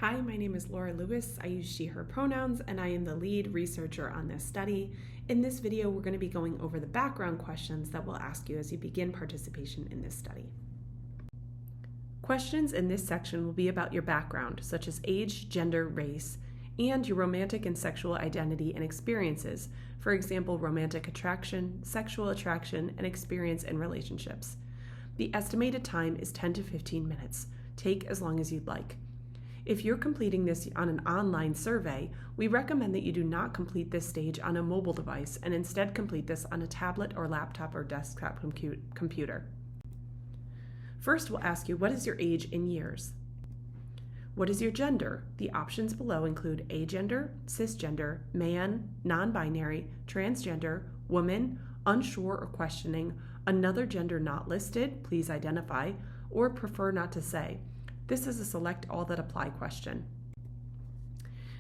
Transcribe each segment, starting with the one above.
Hi, my name is Laura Lewis. I use she, her pronouns, and I am the lead researcher on this study. In this video, we're going to be going over the background questions that we'll ask you as you begin participation in this study. Questions in this section will be about your background, such as age, gender, race, and your romantic and sexual identity and experiences, for example, romantic attraction, sexual attraction, and experience in relationships. The estimated time is 10 to 15 minutes. Take as long as you'd like. If you're completing this on an online survey, we recommend that you do not complete this stage on a mobile device and instead complete this on a tablet or laptop or desktop computer. First, we'll ask you, what is your age in years? What is your gender? The options below include agender, cisgender, man, non-binary, transgender, woman, unsure or questioning, another gender not listed, please identify, or prefer not to say. This is a select all that apply question.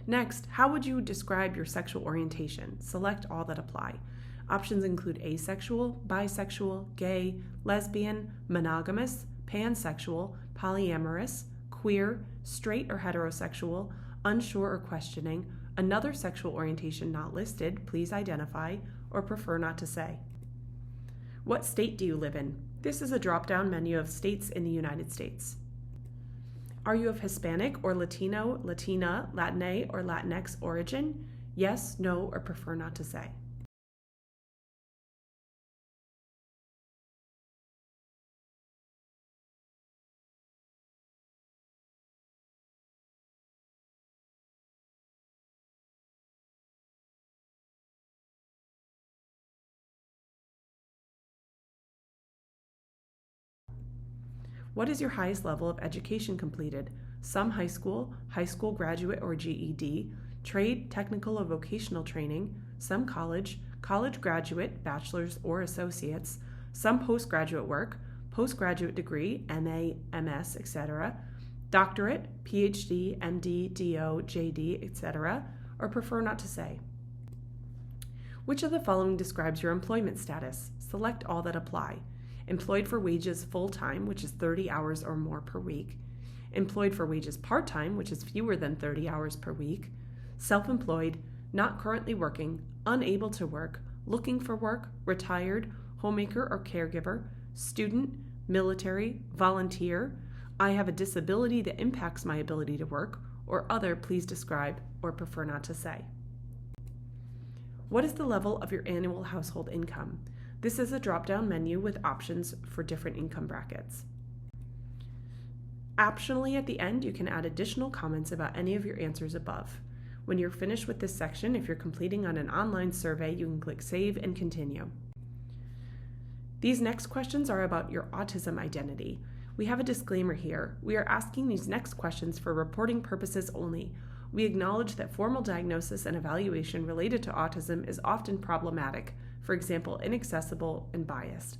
Next, how would you describe your sexual orientation? Select all that apply. Options include asexual, bisexual, gay, lesbian, monogamous, pansexual, polyamorous, queer, straight or heterosexual, unsure or questioning, another sexual orientation not listed, please identify, or prefer not to say. What state do you live in? This is a drop-down menu of states in the United States. Are you of Hispanic or Latino, Latina, Latine, or Latinx origin? Yes, no, or prefer not to say. What is your highest level of education completed? Some high school graduate or GED, trade, technical or vocational training, some college graduate, bachelor's or associates, some postgraduate work, postgraduate degree, MA, MS, etc., doctorate, PhD, MD, DO, JD, etc., or prefer not to say. Which of the following describes your employment status? Select all that apply. Employed for wages full-time, which is 30 hours or more per week. Employed for wages part-time, which is fewer than 30 hours per week. Self-employed, not currently working, unable to work, looking for work, retired, homemaker or caregiver, student, military, volunteer, I have a disability that impacts my ability to work, or other, please describe, or prefer not to say. What is the level of your annual household income? This is a drop-down menu with options for different income brackets. Optionally, at the end, you can add additional comments about any of your answers above. When you're finished with this section, if you're completing on an online survey, you can click Save and Continue. These next questions are about your autism identity. We have a disclaimer here. We are asking these next questions for reporting purposes only. We acknowledge that formal diagnosis and evaluation related to autism is often problematic, for example, inaccessible and biased.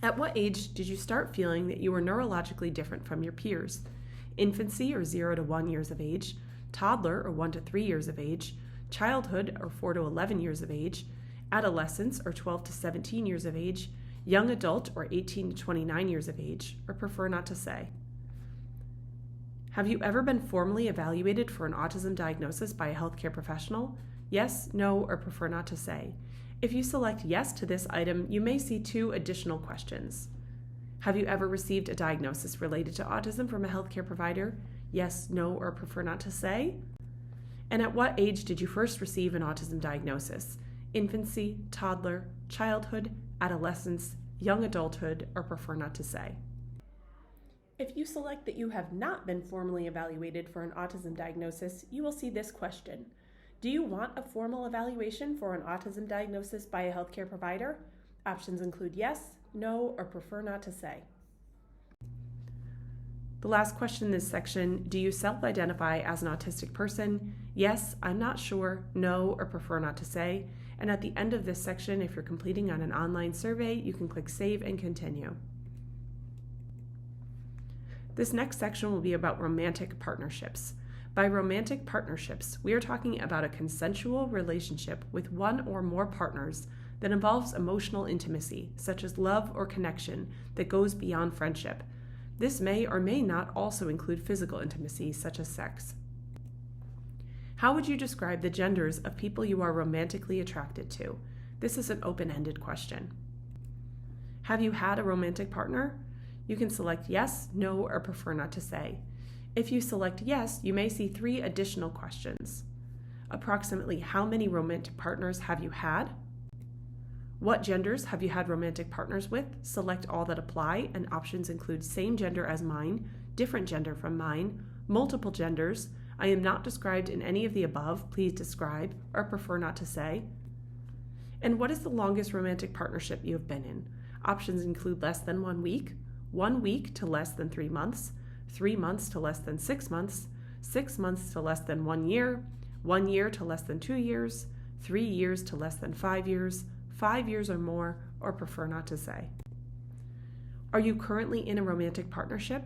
At what age did you start feeling that you were neurologically different from your peers? Infancy, or 0 to 1 years of age, toddler, or 1 to 3 years of age, childhood, or 4 to 11 years of age, adolescence, or 12 to 17 years of age, young adult, or 18 to 29 years of age, or prefer not to say. Have you ever been formally evaluated for an autism diagnosis by a healthcare professional? Yes, no, or prefer not to say. If you select yes to this item, you may see 2 additional questions. Have you ever received a diagnosis related to autism from a healthcare provider? Yes, no, or prefer not to say. And at what age did you first receive an autism diagnosis? Infancy, toddler, childhood, adolescence, young adulthood, or prefer not to say. If you select that you have not been formally evaluated for an autism diagnosis, you will see this question. Do you want a formal evaluation for an autism diagnosis by a healthcare provider? Options include yes, no, or prefer not to say. The last question in this section, do you self-identify as an autistic person? Yes, I'm not sure, no, or prefer not to say. And at the end of this section, if you're completing on an online survey, you can click Save and Continue. This next section will be about romantic partnerships. By romantic partnerships, we are talking about a consensual relationship with one or more partners that involves emotional intimacy, such as love or connection, that goes beyond friendship. This may or may not also include physical intimacy, such as sex. How would you describe the genders of people you are romantically attracted to? This is an open-ended question. Have you had a romantic partner? You can select yes, no, or prefer not to say. If you select yes, you may see 3 additional questions. Approximately how many romantic partners have you had? What genders have you had romantic partners with? Select all that apply, and options include same gender as mine, different gender from mine, multiple genders, I am not described in any of the above, please describe, or prefer not to say. And what is the longest romantic partnership you have been in? Options include less than 1 week, 1 week to less than 3 months, 3 months to less than 6 months, 6 months to less than 1 year, 1 year to less than 2 years, 3 years to less than 5 years, 5 years or more, or prefer not to say. Are you currently in a romantic partnership?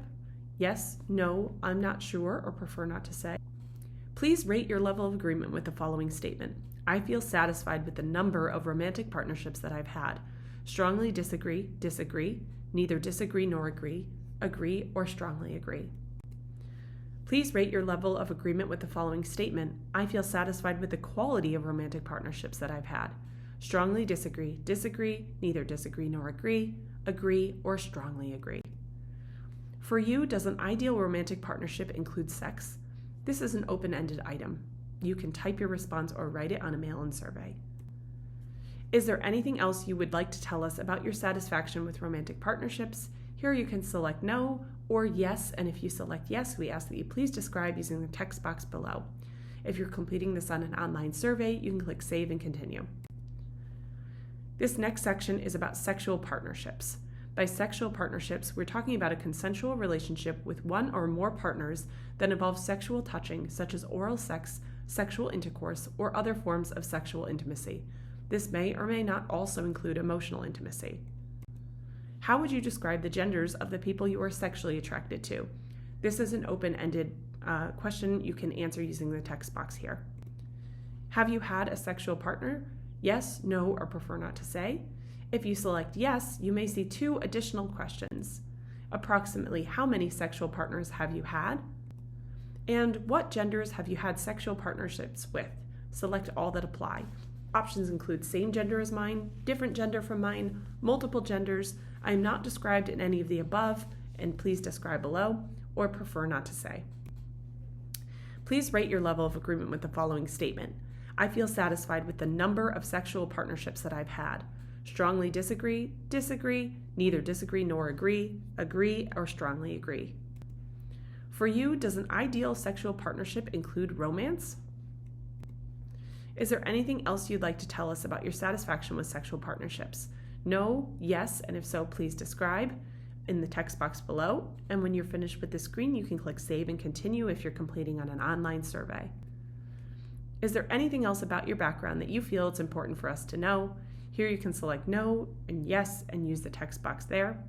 Yes, no, I'm not sure, or prefer not to say. Please rate your level of agreement with the following statement. I feel satisfied with the number of romantic partnerships that I've had. Strongly disagree, disagree, neither disagree nor agree, agree, or strongly agree. Please rate your level of agreement with the following statement. I feel satisfied with the quality of romantic partnerships that I've had. Strongly disagree, disagree, neither disagree nor agree, agree, or strongly agree. For you, does an ideal romantic partnership include sex? This is an open-ended item. You can type your response or write it on a mail-in survey. Is there anything else you would like to tell us about your satisfaction with romantic partnerships? Here you can select no or yes, and if you select yes, we ask that you please describe using the text box below. If you're completing this on an online survey, you can click Save and Continue. This next section is about sexual partnerships. By sexual partnerships, we're talking about a consensual relationship with one or more partners that involves sexual touching, such as oral sex, sexual intercourse, or other forms of sexual intimacy. This may or may not also include emotional intimacy. How would you describe the genders of the people you are sexually attracted to? This is an open-ended question you can answer using the text box here. Have you had a sexual partner? Yes, no, or prefer not to say. If you select yes, you may see 2 additional questions. Approximately how many sexual partners have you had? And what genders have you had sexual partnerships with? Select all that apply. Options include same gender as mine, different gender from mine, multiple genders, I am not described in any of the above, and please describe below, or prefer not to say. Please rate your level of agreement with the following statement. I feel satisfied with the number of sexual partnerships that I've had. Strongly disagree, disagree, neither disagree nor agree, agree, or strongly agree. For you, does an ideal sexual partnership include romance? Is there anything else you'd like to tell us about your satisfaction with sexual partnerships? No, yes, and if so, please describe in the text box below. And when you're finished with the screen, you can click Save and Continue if you're completing on an online survey. Is there anything else about your background that you feel it's important for us to know? Here you can select no and yes and use the text box there.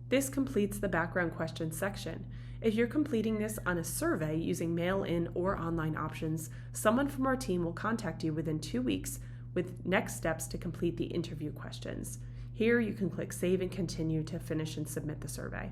This completes the background questions section. If you're completing this on a survey using mail-in or online options, someone from our team will contact you within 2 weeks with next steps to complete the interview questions. Here you can click Save and Continue to finish and submit the survey.